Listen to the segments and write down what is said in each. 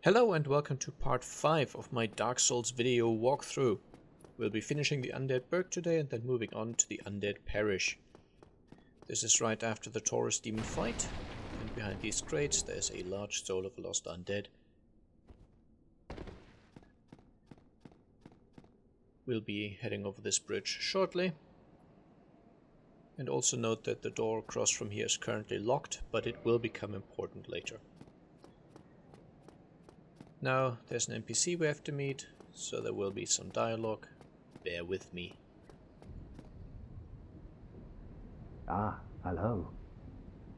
Hello and welcome to part 5 of my Dark Souls video walkthrough. We'll be finishing the Undead Burg today and then moving on to the Undead Parish. This is right after the Taurus demon fight, and behind these crates there's a large soul of a lost undead. We'll be heading over this bridge shortly. And also note that the door across from here is currently locked, but it will become important later. Now, there's an NPC we have to meet, so there will be some dialogue. Bear with me. Ah, hello.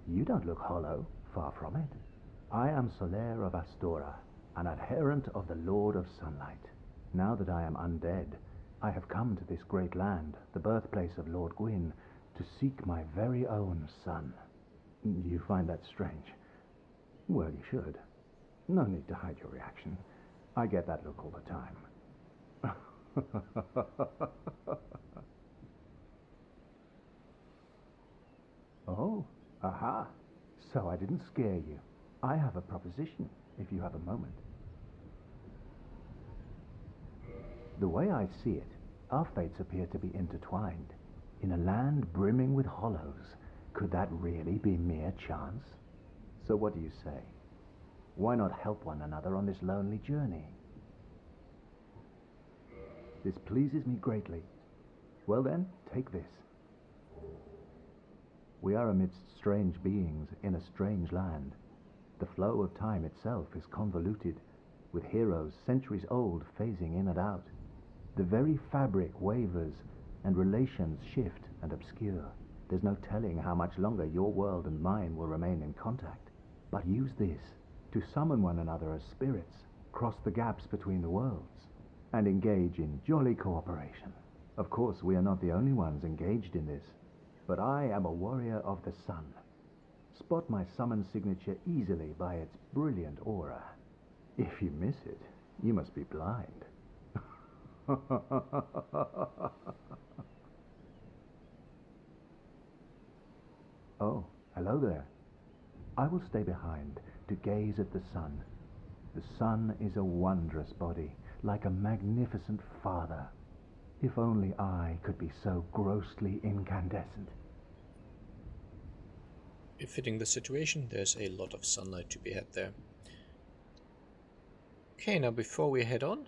You don't look hollow, far from it. I am Solaire of Astora, an adherent of the Lord of Sunlight. Now that I am undead, I have come to this great land, the birthplace of Lord Gwyn, to seek my very own son. You find that strange? Well, you should. No need to hide your reaction. I get that look all the time. Oh, aha. So I didn't scare you. I have a proposition, if you have a moment. The way I see it, our fates appear to be intertwined. In a land brimming with hollows, could that really be mere chance? So what do you say? Why not help one another on this lonely journey? This pleases me greatly. Well then, take this. We are amidst strange beings in a strange land. The flow of time itself is convoluted, with heroes centuries old phasing in and out. The very fabric wavers, and relations shift and obscure. There's no telling how much longer your world and mine will remain in contact. But use this to summon one another as spirits, cross the gaps between the worlds, and engage in jolly cooperation. Of course, we are not the only ones engaged in this, but I am a warrior of the sun. Spot my summon signature easily by its brilliant aura. If you miss it, you must be blind. Oh, hello there. I will stay behind to gaze at the sun. The sun is a wondrous body, like a magnificent father. If only I could be so grossly incandescent. Befitting the situation, there's a lot of sunlight to be had there. Okay, now before we head on,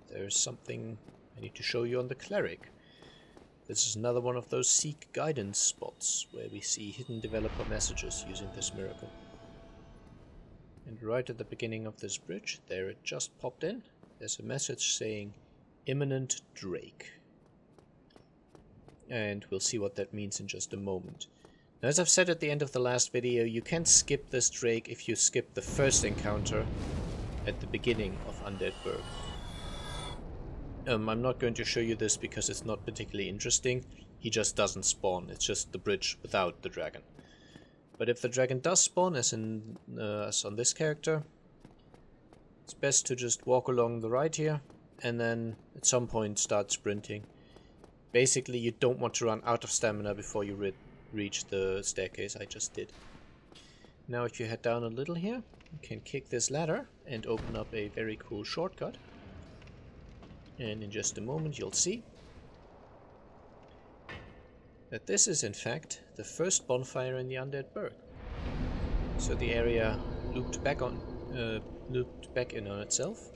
there's something I need to show you on the cleric. This is another one of those seek guidance spots, where we see hidden developer messages using this miracle. And right at the beginning of this bridge, there it just popped in, there's a message saying Imminent Drake. And we'll see what that means in just a moment. Now, as I've said at the end of the last video, you can skip this Drake if you skip the first encounter at the beginning of Undead Burg. I'm not going to show you this because it's not particularly interesting. He just doesn't spawn, it's just the bridge without the dragon. But if the dragon does spawn, as on this character, it's best to just walk along the right here, and then at some point start sprinting. Basically, you don't want to run out of stamina before you reach the staircase I just did. Now if you head down a little here, you can kick this ladder and open up a very cool shortcut. And in just a moment you'll see that this is in fact the first bonfire in the Undead Burg. So the area looped back in on itself.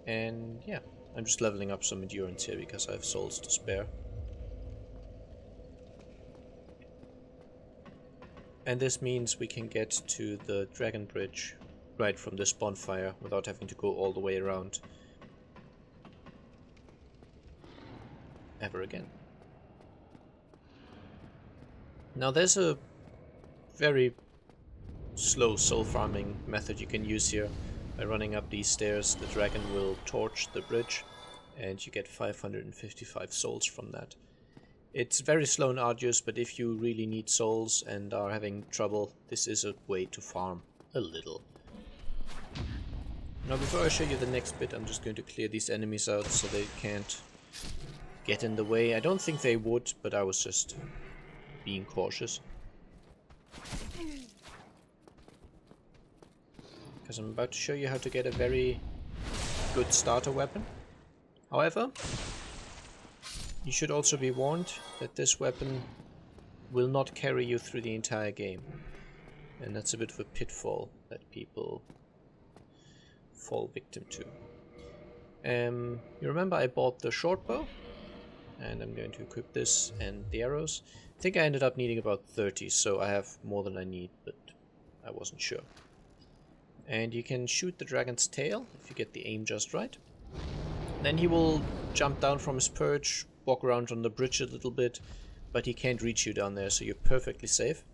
And yeah, I'm just leveling up some endurance here because I have souls to spare. And this means we can get to the Dragon Bridge right from this bonfire without having to go all the way around ever again. Now there's a very slow soul farming method you can use here. By running up these stairs, the dragon will torch the bridge and you get 555 souls from that. It's very slow and arduous, but if you really need souls and are having trouble, this is a way to farm a little. Now before I show you the next bit, I'm just going to clear these enemies out so they can't get in the way. I don't think they would, but I was just being cautious. because I'm about to show you how to get a very good starter weapon. However, you should also be warned that this weapon will not carry you through the entire game. And that's a bit of a pitfall that people fall victim to. You remember I bought the short bow, and I'm going to equip this and the arrows. I think I ended up needing about 30, so I have more than I need, but I wasn't sure. And you can shoot the dragon's tail if you get the aim just right. Then he will jump down from his perch, walk around on the bridge a little bit, but he can't reach you down there, so you're perfectly safe.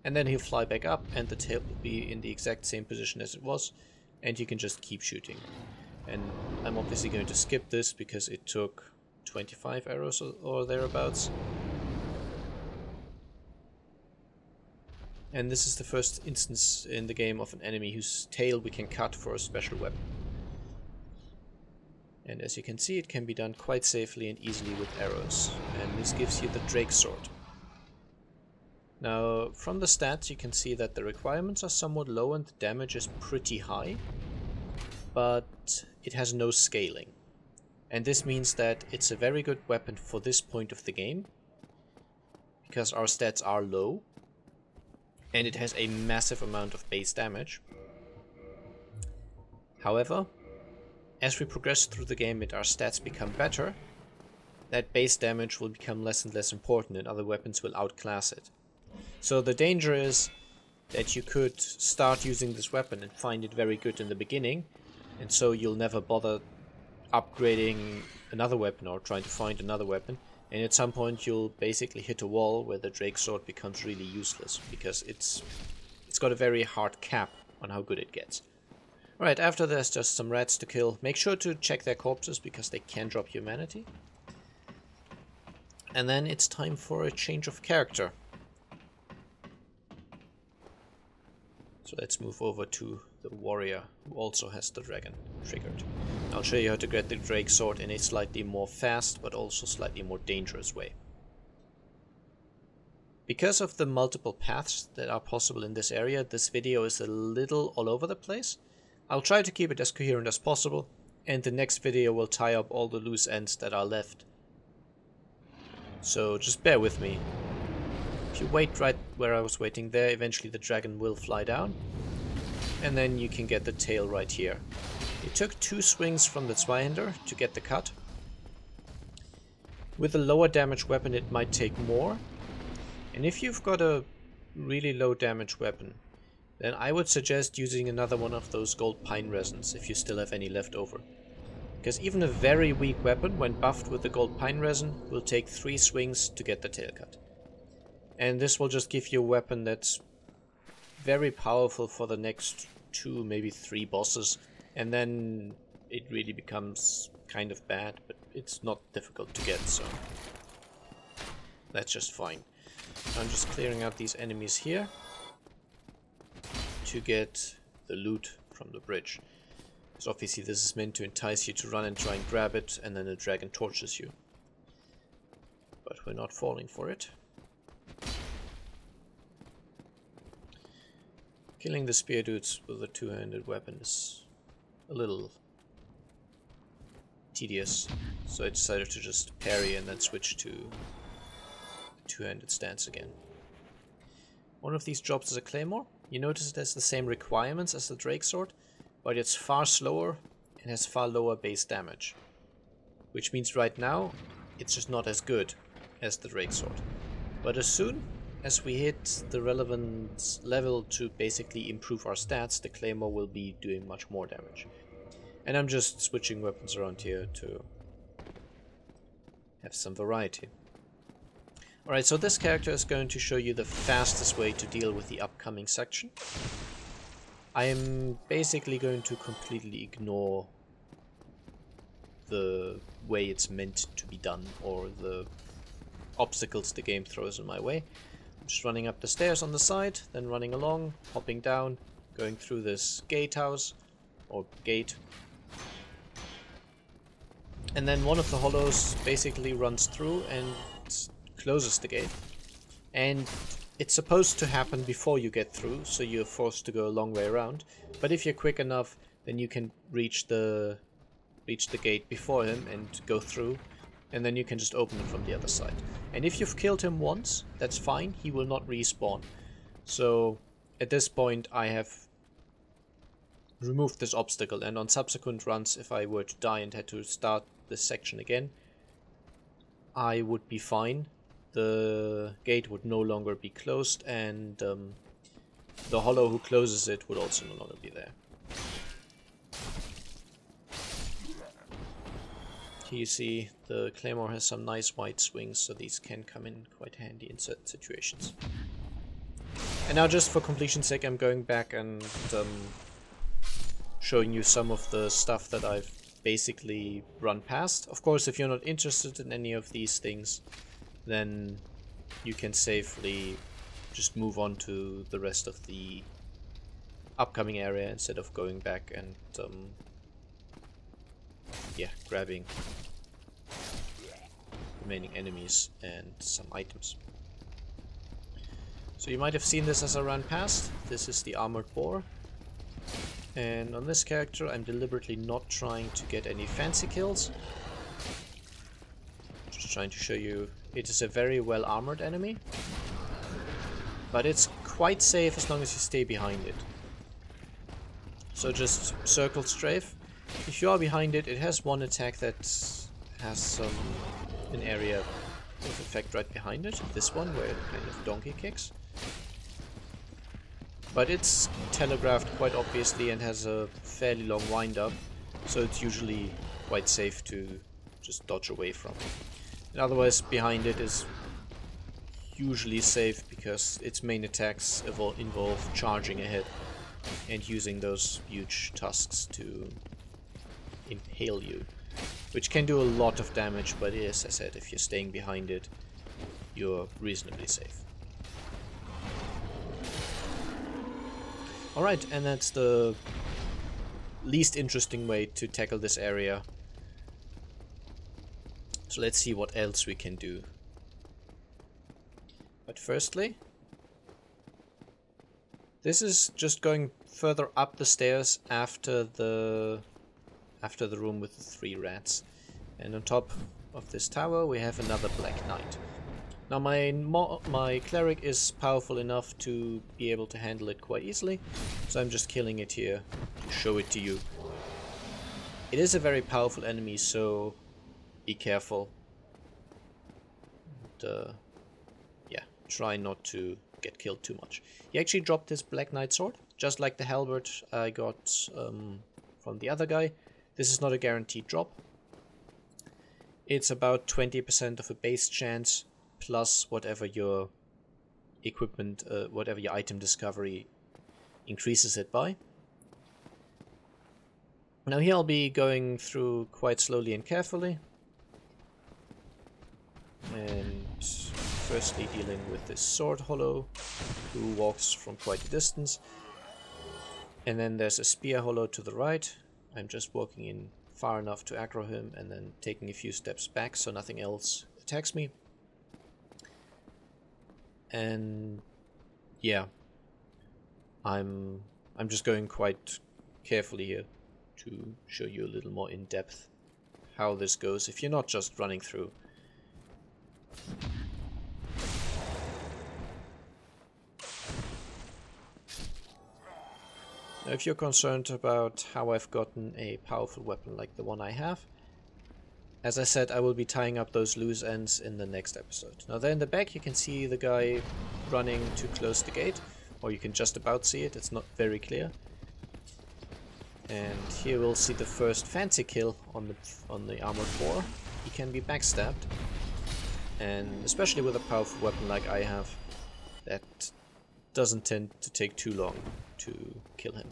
And then he'll fly back up, and the tail will be in the exact same position as it was, and you can just keep shooting. And I'm obviously going to skip this because it took 25 arrows or thereabouts. And this is the first instance in the game of an enemy whose tail we can cut for a special weapon. And as you can see, it can be done quite safely and easily with arrows. And this gives you the Drake sword. Now, from the stats you can see that the requirements are somewhat low and the damage is pretty high, but it has no scaling. And this means that it's a very good weapon for this point of the game, because our stats are low, and it has a massive amount of base damage. However, as we progress through the game and our stats become better, that base damage will become less and less important and other weapons will outclass it. So the danger is that you could start using this weapon and find it very good in the beginning, and so you'll never bother upgrading another weapon or trying to find another weapon, and at some point you'll basically hit a wall where the Drake sword becomes really useless, because it's got a very hard cap on how good it gets. Alright, after there's just some rats to kill. Make sure to check their corpses because they can drop humanity. And then it's time for a change of character. So let's move over to the warrior, who also has the dragon triggered. I'll show you how to get the Drake sword in a slightly more fast, but also slightly more dangerous way. Because of the multiple paths that are possible in this area, this video is a little all over the place. I'll try to keep it as coherent as possible, and the next video will tie up all the loose ends that are left. So just bear with me. If you wait right where I was waiting there, eventually the dragon will fly down, and then you can get the tail right here. It took 2 swings from the Zweihander to get the cut. With a lower damage weapon it might take more, and if you've got a really low damage weapon, then I would suggest using another one of those gold pine resins if you still have any left over. Because even a very weak weapon, when buffed with the gold pine resin, will take 3 swings to get the tail cut. And this will just give you a weapon that's very powerful for the next 2, maybe 3 bosses, and then it really becomes kind of bad, but it's not difficult to get, so that's just fine. I'm just clearing out these enemies here to get the loot from the bridge. Because obviously this is meant to entice you to run and try and grab it, and then the dragon torches you. But we're not falling for it. Killing the spear dudes with a 2-handed weapon is a little tedious, so I decided to just parry and then switch to the 2-handed stance again. One of these drops is a claymore. You notice it has the same requirements as the Drake sword, but it's far slower and has far lower base damage. Which means right now it's just not as good as the Drake sword. But as soon as we hit the relevant level to basically improve our stats, the claymore will be doing much more damage. And I'm just switching weapons around here to have some variety. Alright, so this character is going to show you the fastest way to deal with the upcoming section. I am basically going to completely ignore the way it's meant to be done, or the obstacles the game throws in my way. I'm just running up the stairs on the side, then running along, hopping down, going through this gatehouse, or gate. And then one of the hollows basically runs through and closes the gate. And it's supposed to happen before you get through, so you're forced to go a long way around. But if you're quick enough, then you can reach the gate before him and go through, and then you can just open it from the other side. And if you've killed him once, that's fine, he will not respawn. So at this point I have removed this obstacle, and on subsequent runs, if I were to die and had to start this section again, I would be fine. The gate would no longer be closed, and the hollow who closes it would also no longer be there. Here you see the claymore has some nice wide swings, so these can come in quite handy in certain situations. And now, just for completion's sake, I'm going back and showing you some of the stuff that I've basically run past. Of course, if you're not interested in any of these things, then you can safely just move on to the rest of the upcoming area instead of going back and yeah, grabbing remaining enemies and some items. So you might have seen this as I ran past. This is the armored boar. And on this character I'm deliberately not trying to get any fancy kills. Just trying to show you it is a very well armored enemy. But it's quite safe as long as you stay behind it. So just circle strafe. If you are behind it, it has one attack that has an area of effect right behind it. This one, where it kind of donkey kicks. But it's telegraphed quite obviously and has a fairly long wind up, so it's usually quite safe to just dodge away from. And otherwise, behind it is usually safe because its main attacks involve charging ahead and using those huge tusks to impale you, which can do a lot of damage, but as I said, if you're staying behind it, you're reasonably safe. Alright, and that's the least interesting way to tackle this area. So let's see what else we can do. But firstly, this is just going further up the stairs after the room with the 3 rats. And on top of this tower we have another Black Knight. Now my cleric is powerful enough to be able to handle it quite easily, so I'm just killing it here to show it to you. It is a very powerful enemy, so be careful. And, yeah, try not to get killed too much. He actually dropped this Black Knight sword, just like the halberd I got from the other guy. This is not a guaranteed drop. It's about 20% of a base chance, plus whatever your equipment, whatever your item discovery increases it by. Now here I'll be going through quite slowly and carefully. And firstly dealing with this sword hollow, who walks from quite a distance. And then there's a spear hollow to the right. I'm just walking in far enough to aggro him and then taking a few steps back so nothing else attacks me. And yeah, I'm just going quite carefully here to show you a little more in depth how this goes if you're not just running through. Now, if you're concerned about how I've gotten a powerful weapon like the one I have, as I said, I will be tying up those loose ends in the next episode. Now there in the back you can see the guy running to close the gate, or you can just about see it, it's not very clear. And here we'll see the first fancy kill on the armored boar. He can be backstabbed, and especially with a powerful weapon like I have, that doesn't tend to take too long to kill him.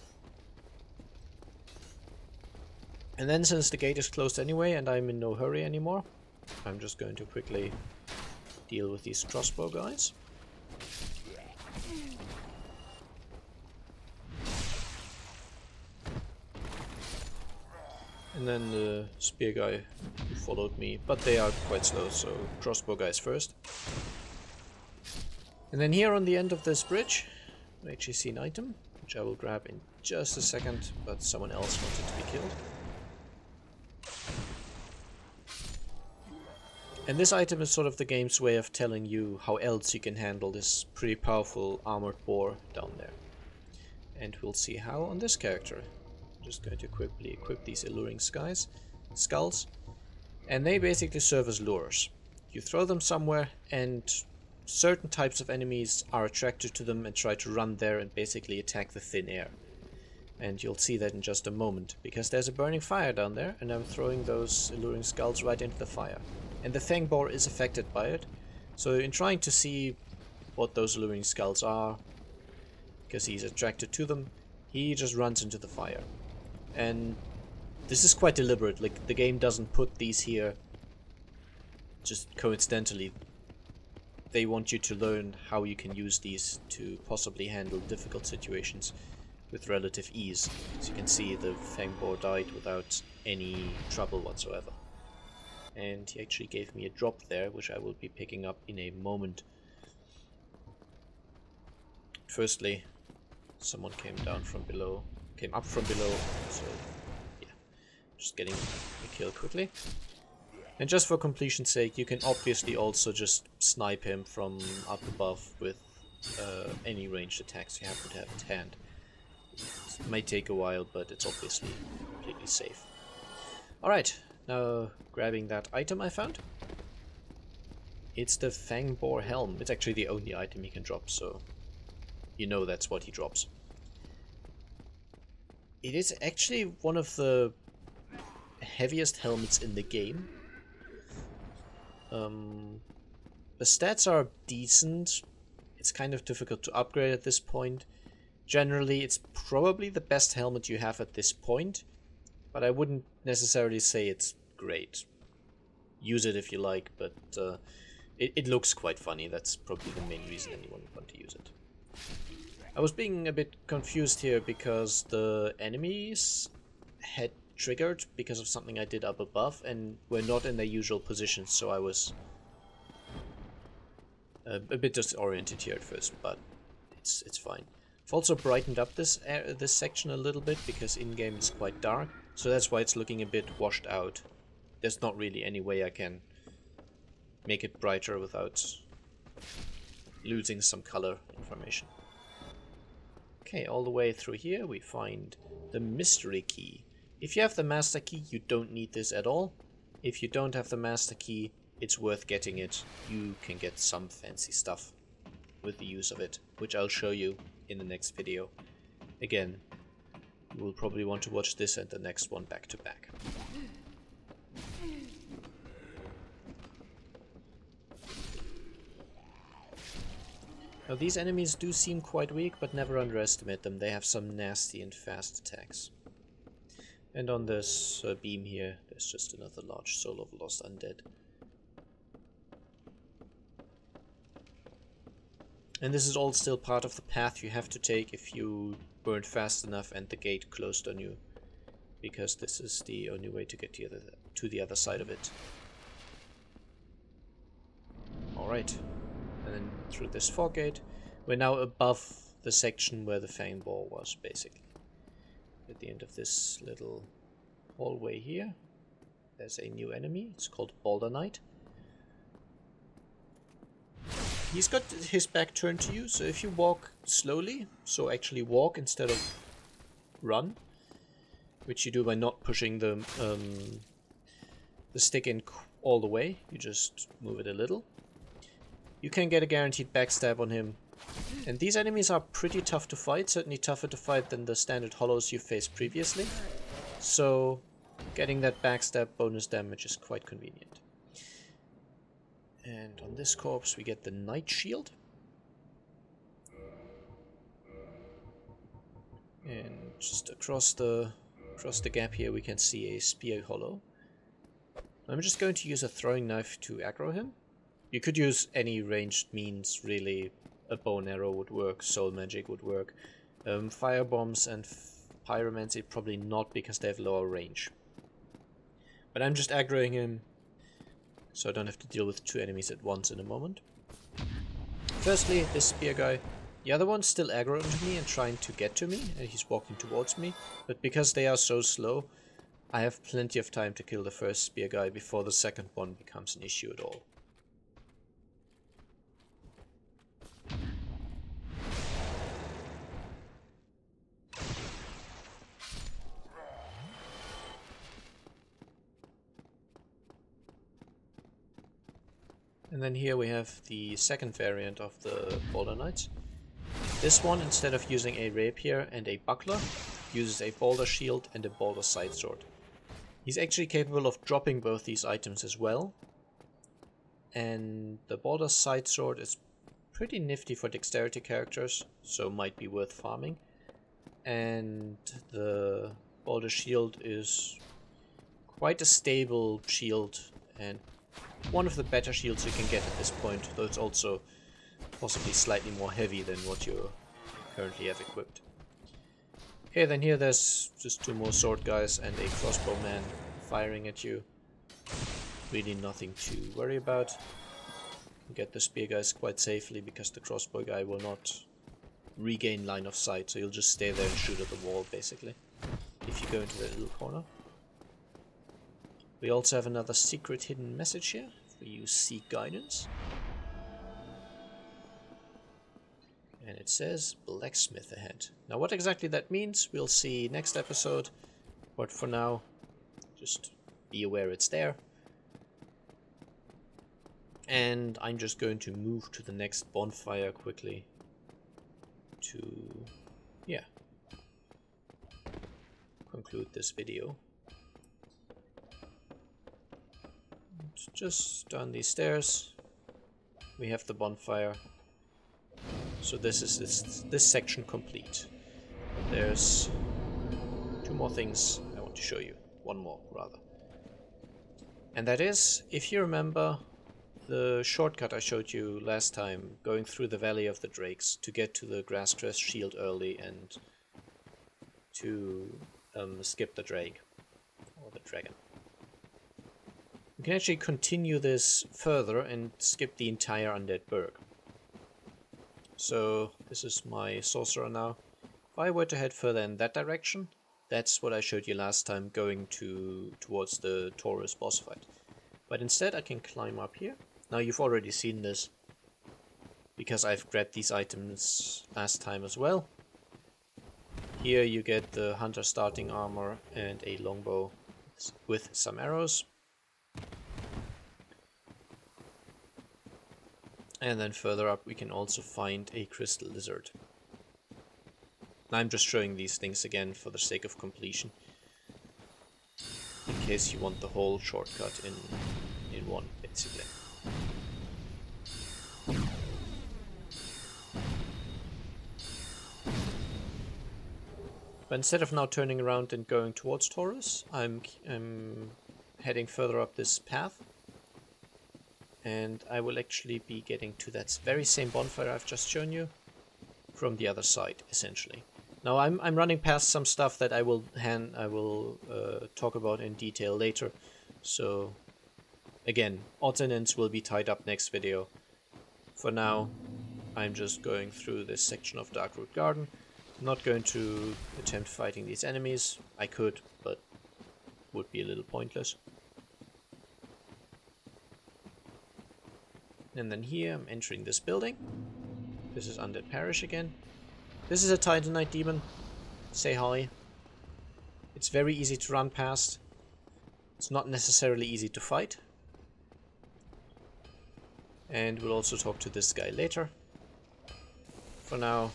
And then, since the gate is closed anyway and I'm in no hurry anymore, I'm just going to quickly deal with these crossbow guys. And then the spear guy who followed me, but they are quite slow, so crossbow guys first. And then here on the end of this bridge, we actually see an item, which I will grab in just a second, but someone else wanted to be killed. And this item is sort of the game's way of telling you how else you can handle this pretty powerful armored boar down there. And we'll see how on this character. I'm just going to quickly equip these alluring skulls. And they basically serve as lures. You throw them somewhere and certain types of enemies are attracted to them and try to run there and basically attack the thin air. And you'll see that in just a moment, because there's a burning fire down there and I'm throwing those alluring skulls right into the fire. And the fang boar is affected by it. So in trying to see what those alluring skulls are, because he's attracted to them, he just runs into the fire. And this is quite deliberate, like the game doesn't put these here just coincidentally. They want you to learn how you can use these to possibly handle difficult situations with relative ease. As you can see, the fang boar died without any trouble whatsoever. And he actually gave me a drop there, which I will be picking up in a moment. Firstly, someone came up from below, so yeah, just getting a kill quickly. And just for completion's sake, you can obviously also just snipe him from up above with any ranged attacks you happen to have at hand. It might take a while, but it's obviously completely safe. Alright. Now, grabbing that item I found. It's the Fang Boar Helm. It's actually the only item he can drop, so you know that's what he drops. It is actually one of the heaviest helmets in the game. The stats are decent. It's kind of difficult to upgrade at this point. Generally, it's probably the best helmet you have at this point. But I wouldn't necessarily say it's great. Use it if you like, but it looks quite funny. That's probably the main reason anyone would want to use it. I was being a bit confused here because the enemies had triggered because of something I did up above and were not in their usual positions, so I was a bit disoriented here at first, but it's fine. I've also brightened up this section a little bit because in-game it's quite dark. So that's why it's looking a bit washed out. There's not really any way I can make it brighter without losing some color information. Okay, all the way through here we find the mystery key. If you have the master key, you don't need this at all. If you don't have the master key, it's worth getting it. You can get some fancy stuff with the use of it, which I'll show you in the next video. Again, you will probably want to watch this and the next one back to back. Now these enemies do seem quite weak, but never underestimate them. They have some nasty and fast attacks. And on this beam here, there's just another large soul of lost undead. And this is all still part of the path you have to take if you weren't fast enough and the gate closed on you, because this is the only way to get to the other side of it. Alright, and then through this fog gate, we're now above the section where the Fang Boar was, basically. At the end of this little hallway here, there's a new enemy. It's called Boulder Knight. He's got his back turned to you, so if you walk slowly, so actually walk instead of run, which you do by not pushing the stick in all the way, you just move it a little, you can get a guaranteed backstab on him. And these enemies are pretty tough to fight, certainly tougher to fight than the standard hollows you faced previously, so getting that backstab bonus damage is quite convenient. And on this corpse we get the Knight Shield. And just across the gap here we can see a Spear Hollow. I'm just going to use a throwing knife to aggro him. You could use any ranged means, really. A bow and arrow would work, soul magic would work. Fire bombs and pyromancy probably not, because they have lower range. But I'm just aggroing him, so I don't have to deal with two enemies at once in a moment. Firstly, this spear guy. The other one's still aggroing to me and trying to get to me, and he's walking towards me. But because they are so slow, I have plenty of time to kill the first spear guy before the second one becomes an issue at all. And then here we have the second variant of the Boulder Knights. This one, instead of using a rapier and a buckler, uses a boulder shield and a boulder side sword. He's actually capable of dropping both these items as well. And the boulder side sword is pretty nifty for dexterity characters, so might be worth farming. And the boulder shield is quite a stable shield and one of the better shields you can get at this point, though it's also possibly slightly more heavy than what you currently have equipped. Okay, then here there's just two more sword guys and a crossbow man firing at you. Really nothing to worry about. You get the spear guys quite safely because the crossbow guy will not regain line of sight, so you'll just stay there and shoot at the wall basically if you go into that little corner. We also have another secret hidden message here for you seek guidance. And it says blacksmith ahead. Now what exactly that means we'll see next episode, but for now just be aware it's there. And I'm just going to move to the next bonfire quickly to, yeah, conclude this video. Just down these stairs we have the bonfire, so this is this section complete. There's two more things I want to show you, one more rather, and that is, if you remember the shortcut I showed you last time going through the Valley of the Drakes to get to the Grasscrest Shield early and to skip the Drake or the dragon. You can actually continue this further and skip the entire Undead Burg. So this is my sorcerer now. If I were to head further in that direction, that's what I showed you last time, going towards the Taurus boss fight. But instead I can climb up here. Now you've already seen this because I've grabbed these items last time as well. Here you get the hunter starting armor and a longbow with some arrows. And then further up we can also find a crystal lizard. I'm just showing these things again for the sake of completion, in case you want the whole shortcut in one, basically. But instead of now turning around and going towards Taurus, I'm heading further up this path. And I will actually be getting to that very same bonfire I've just shown you from the other side, essentially. Now I'm running past some stuff that I will talk about in detail later. So again, odds and ends will be tied up next video. For now, I'm just going through this section of Darkroot Garden. I'm not going to attempt fighting these enemies. I could, but would be a little pointless. And then here I'm entering this building. This is Undead Parish again. This is a Titanite demon. Say hi. It's very easy to run past. It's not necessarily easy to fight. And we'll also talk to this guy later. For now,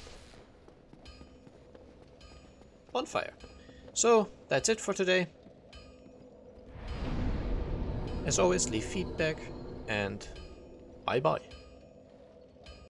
bonfire. So that's it for today. As always, leave feedback and bye bye.